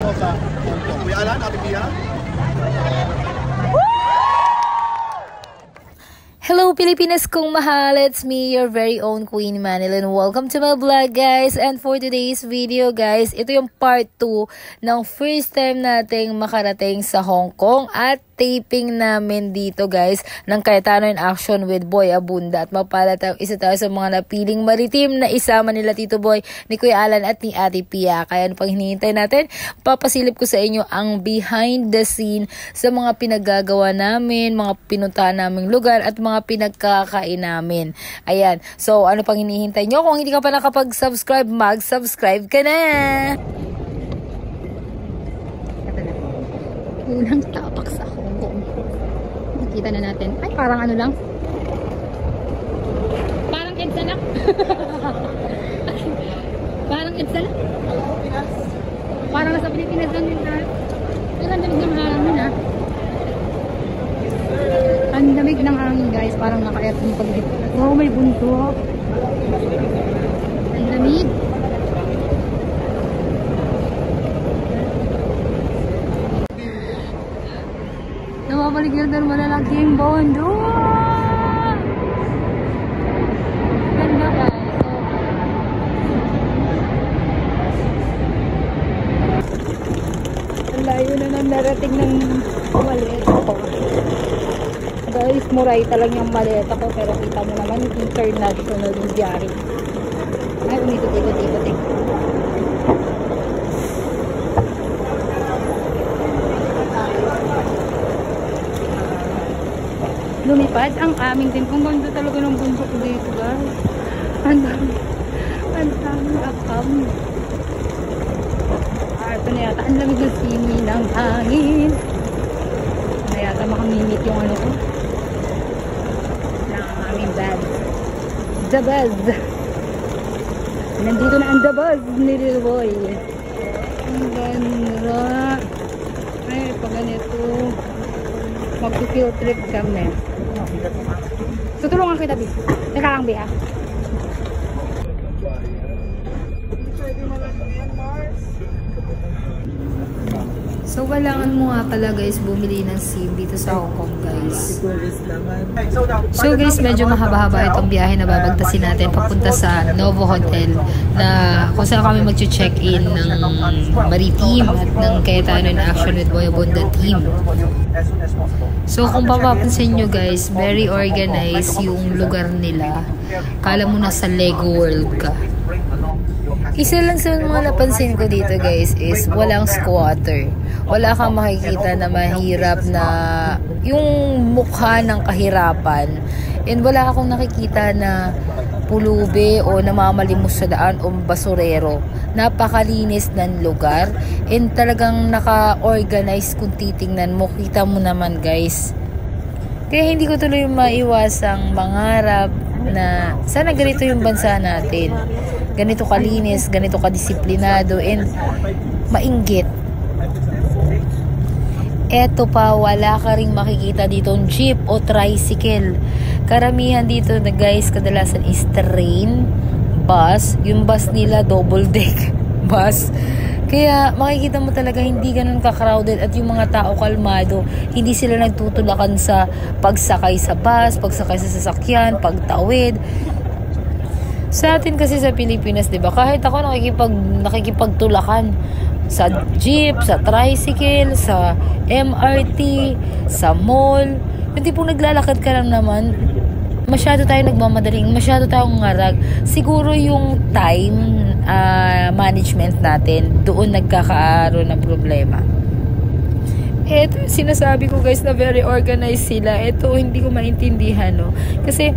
Kuya Alan, Ate Pia. Hello Pilipinas kong mahal, it's me, your very own Queen Manilyn. Welcome to my vlog guys, and for today's video guys, ito yung part 2 ng first time nating makarating sa Hong Kong at taping namin dito guys ng Cayetano in Action with Boy Abunda, at mapala tayo isa tayo sa mga napiling maritim na isama nila Tito Boy, ni Kuya Alan at ni Ate Pia. Kaya ano pang hinihintay natin, papasilip ko sa inyo ang behind the scene sa mga pinagagawa namin, mga pinuntahan naming lugar at mga pinagkakain namin. Ayan, so ano pang hinihintay nyo? Kung hindi ka pa nakapag-subscribe, mag-subscribe ka na! Unang tapak sa Hong Kong. Nakita na natin. Ay, parang ano lang. Parang EDSA lang. Parang EDSA lang. Parang nasa Pilipinas lang din tayo. Pero ang lamig ng hangin ha. Ang lamig ng hangin guys. Parang naka-aircon pag dito. Wow, may bundok. Ang lamig. Nawabalik yun doon malalaking bondo. Ganda guys. Ang layo na nang narating ng maleta ko. Guys, muray talaga yung maleta ko. Pero kita mo naman international yung biyari. Ay, umikot-ikot-ikot. Lumipad ang aming din. Kung ganda talaga ng bundok dito guys. Ang daming akam. Ito na yata. Ang lamig ng simi ng hangin. Ito na yata makamimit yung ano ko. Ng aming bag. The buzz. Nandito na ang the buzz ni Little Boy. Ang ganda. Ay, pag ganito. Mag-field trip kami. Tutulungan kita, Bi. Teka lang, Bi, ha? So, kailangan mo nga pala, guys, bumili ng SIM dito sa Hong Kong, guys. So, guys, medyo mahaba-haba itong biyahe na babagtasin natin papunta sa Novo Hotel na kung saan kami mag-check-in ng Maritim at ng Cayetano in Action with Boy Abunda team. So, kung papapansin nyo guys, very organized yung lugar nila. Kala mo na sa Lego World ka. Isa lang sa mga napansin ko dito guys is walang squatter. Wala kang makikita na mahirap na yung mukha ng kahirapan. And wala akong nakikita na pulube o namamalimos sa daan o basurero. Napakalinis ng lugar and talagang naka-organize kung titingnan mo. Kita mo naman guys. Kaya hindi ko tuloy maiwasang mangarap na sana ganito yung bansa natin. Ganito kalinis, ganito kadisiplinado and mainggit. Eto pa, wala ka ring makikita dito jeep o tricycle. Karamihan dito na guys, kadalasan is train, bus. Yung bus nila, double deck bus. Kaya makikita mo talaga hindi ganun ka-crowded at yung mga tao kalmado. Hindi sila nagtutulakan sa pagsakay sa bus, pagsakay sa sasakyan, pagtawid. Sa atin kasi sa Pilipinas, 'di ba? Kahit ako nakikipagtulakan sa jeep, sa tricycle, sa MRT, sa mall. Hindi po naglalakad ka lang naman. Masyado tayo nagmamadaling, masyado tayong ngarag. Siguro yung time management natin, doon nagkakaroon ng problema. Ito sinasabi ko guys na very organized sila. Ito hindi ko maintindihan, no? Kasi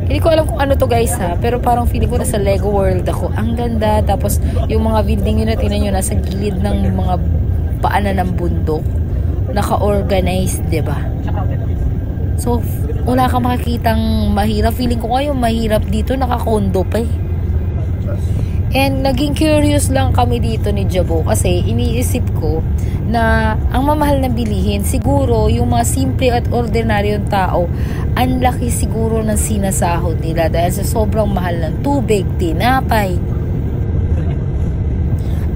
hindi ko alam kung ano to guys ha, pero parang feeling ko nasa Lego World ako. Ang ganda, tapos yung mga building yun na tinan nyo nasa gilid ng mga paanan ng bundok. Naka-organized, diba? So, wala kang makikitang mahirap. Feeling ko ngayon mahirap dito, naka-condo pa eh. And naging curious lang kami dito ni Jabo kasi iniisip ko na ang mamahal na bilihin, siguro yung mga simple at ordinaryong tao, ang laki siguro ng sinasahod nila dahil sa sobrang mahal ng tubig, tinapay.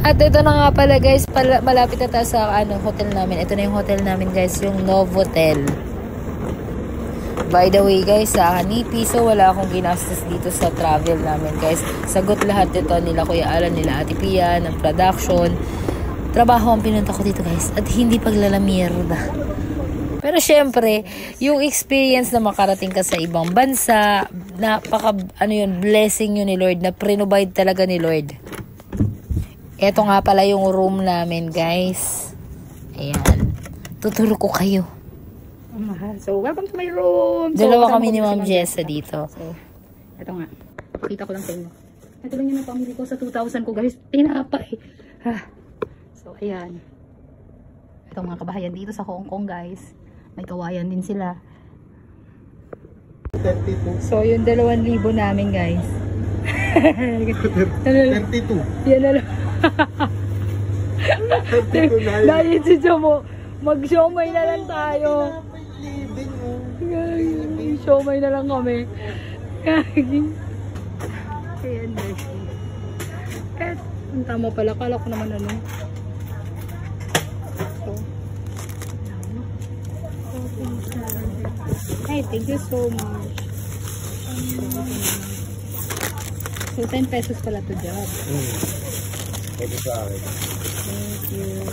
At ito na nga pala guys, malapit na tayo sa hotel namin. Ito na yung hotel namin guys, yung Novotel. By the way guys, sa ni piso wala akong ginastos dito sa travel namin guys. Sagot lahat ito nila Kuya Alan, nila Ate Pia, ng production. Trabaho ang pinunta ko dito guys, at hindi paglalamierda. Pero syempre, yung experience na makarating ka sa ibang bansa, blessing yun ni Lord, na provide talaga ni Lord. Ito nga pala yung room namin guys. Ayan. Tuturo ko kayo. So, welcome to my room. Dalawa kami ni Ma'am Jessa dito. So, ito nga. Pakita ko lang sa inyo. Ito lang yung pamili ko sa 2,000 ko guys. Tinapay. So, ayan. Ito mga kabahayan dito sa Hong Kong guys. May kawayan din sila. 32. So, yung 2,000 namin guys. 32. Yan na lang. 32 na yun. Dahil si mo, mag-showmay na lang tayo. Showmay na lang kami. Ayan guys. At, ang tama pala. Kala ko naman ano. Hey, thank you so much. So, 10 pesos pala to job. Pwede sa akin. Thank you.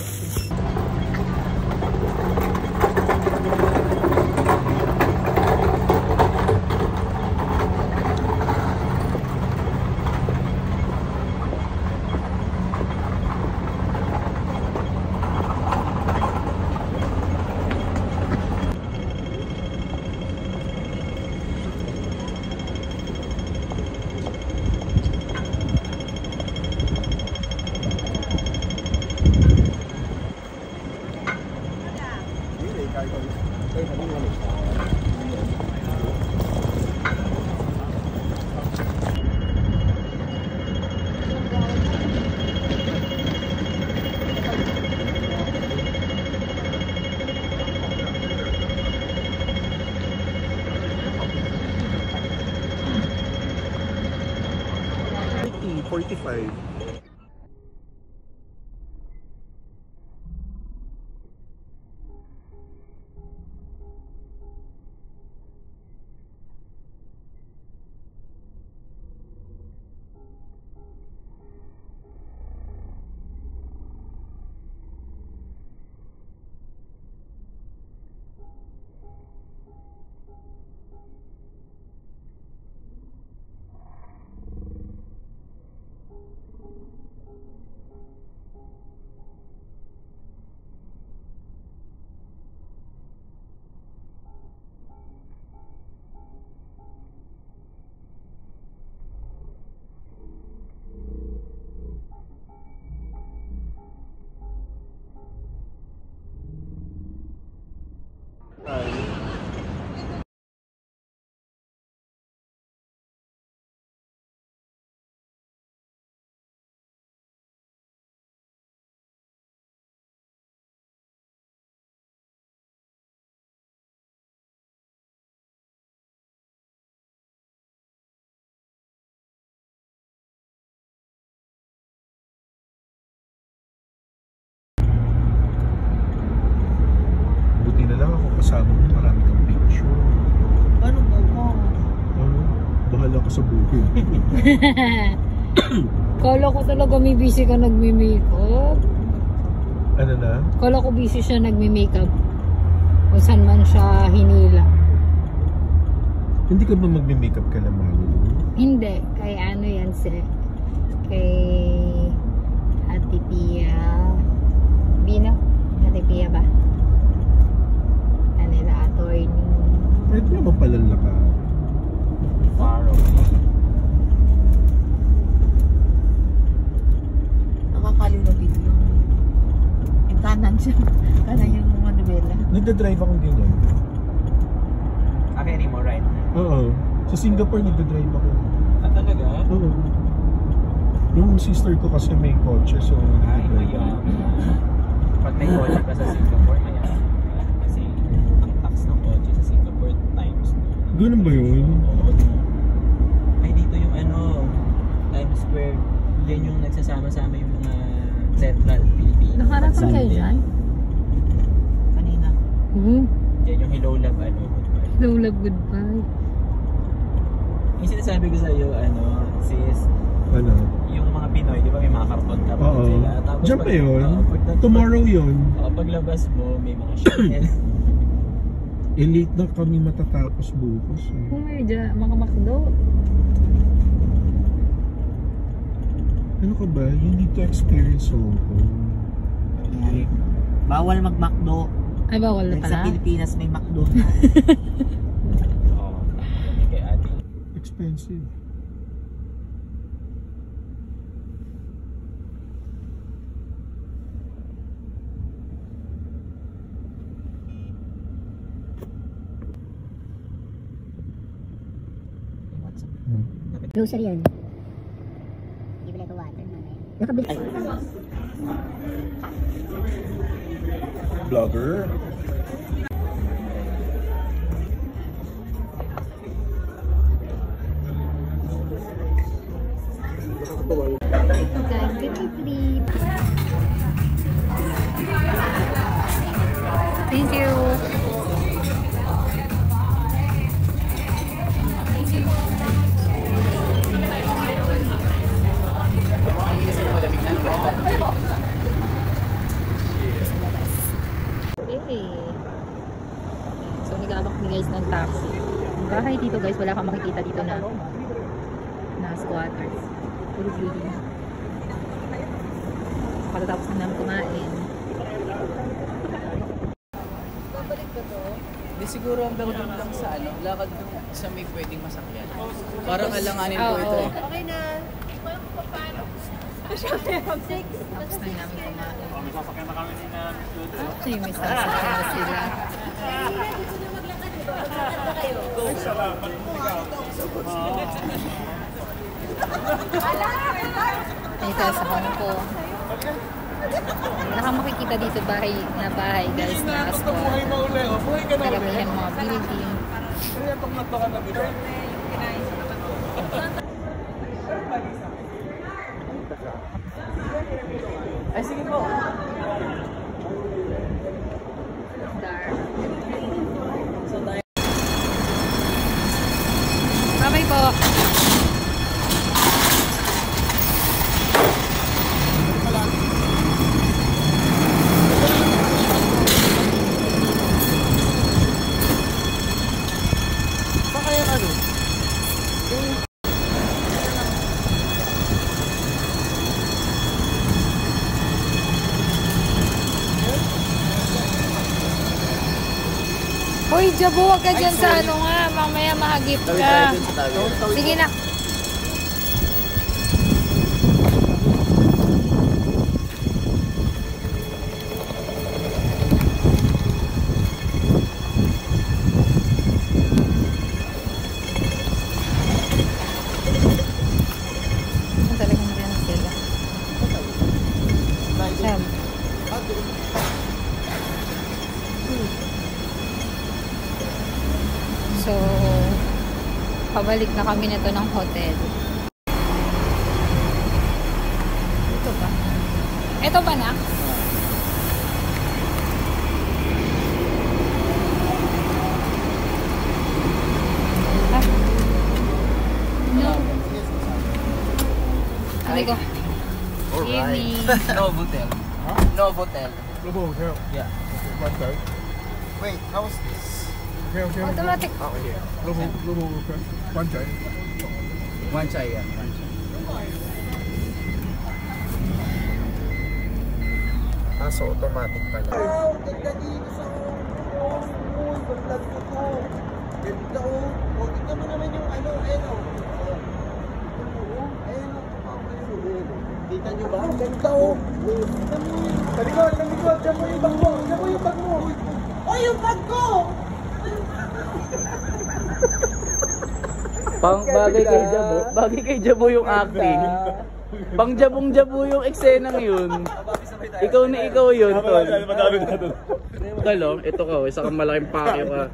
$45. Kasama mo, marami kang picture. Ano ba mo? Ano? Bahala ka sa buhay. Kala ko talaga may busy ka nagme-makeup. Ano na? Kala ko busy siya nagme-makeup. Kung saan man siya hinila. Hindi ka ba magme-makeup ka naman? Hindi. Kay ano yan kay Ate Pia. Bino? Ate Pia ba? Nila attorney. Pwede naman palala ka. Far away. Nakakalunod yung kanan siya. Kanan yung mga nobela. Nagda-drive ako ganyan. Okay, mo right? Oo. Sa Singapore nagda-drive ako. Ah, talaga? Oo. Yung sister ko kasi may kotse, so Ay, mayaman. Pag may kotse ka sa Singapore, mayaman. Kasi ang tax ng kotse sa Singapore times. Ganun ba yun? Ay, dito yung ano, Times Square. Yan yung nagsasama-sama yung mga Saan kayo dyan? Kanina. Yan yung hello love, goodbye. Hello love, goodbye. Yung sinasabi ko sa'yo, sis, Ano? yung mga Pinoy, di ba may mga karton ka pa Oo. sila. Tapos Diyan pa yun? Tomorrow yun. Paglabas mo, may mga shit. Elite na kami matatapos bukas. Oh my God, mga makdo. Ano ka ba? You need to experience Hong Kong. Bawal mag-McDo. Ay, bawal na Like pala. sa Pilipinas may McDo. Oo. Kay ate. Expensive. Grocery yan. Bibili ko water. Nakabili. Vlogger. Guys, get it please. Thank you. Okay. So, nag-aabak ni guys ng taxi. Ang bahay dito guys, wala kang makikita dito na squatters. Puro building. Pagkatapos na namin kumain. Di siguro ang doon lang sa lakad sa may pwedeng masakyan. Parang alanganin po ito eh. Okay na. Tapos na namin kumain. Okay, may sasakyan na sila. Ito sa Hong Kong. Nakamakikita dito bahay guys na squat. Karamihan mga building. Ay sige po. Bye-bye po. Hoy, Jabo, wag ka dyan sa nga. Mamaya mahagip ka. Sige na. Ang talagang meron sila. Sam. So, pabalik na kami nito ng hotel. Ito ba? Ito ba na? Ah. No. Sabi ko. Evening. Novotel. Novotel. Globo Hotel. Yeah. One time. Wait, how was this? Okay. Automatic. Globo Hotel. One time. One chai yan. So automatic pala. Ganda dito sa pag-vlog ko to. Ganda oh. O, tignan mo naman yung ayun oh. Ayun oh. Kita nyo ba? Ganda oh. Tignan mo yun. Talikod. Diyan mo yung bag mo. Oh, yung bag ko! Bagay kay Jabo yung acting. Pang jabong-jabo yung eksenang yun. Ikaw na ikaw yun, tol. Tol, ito ka, isa kang malaking pakyo ka.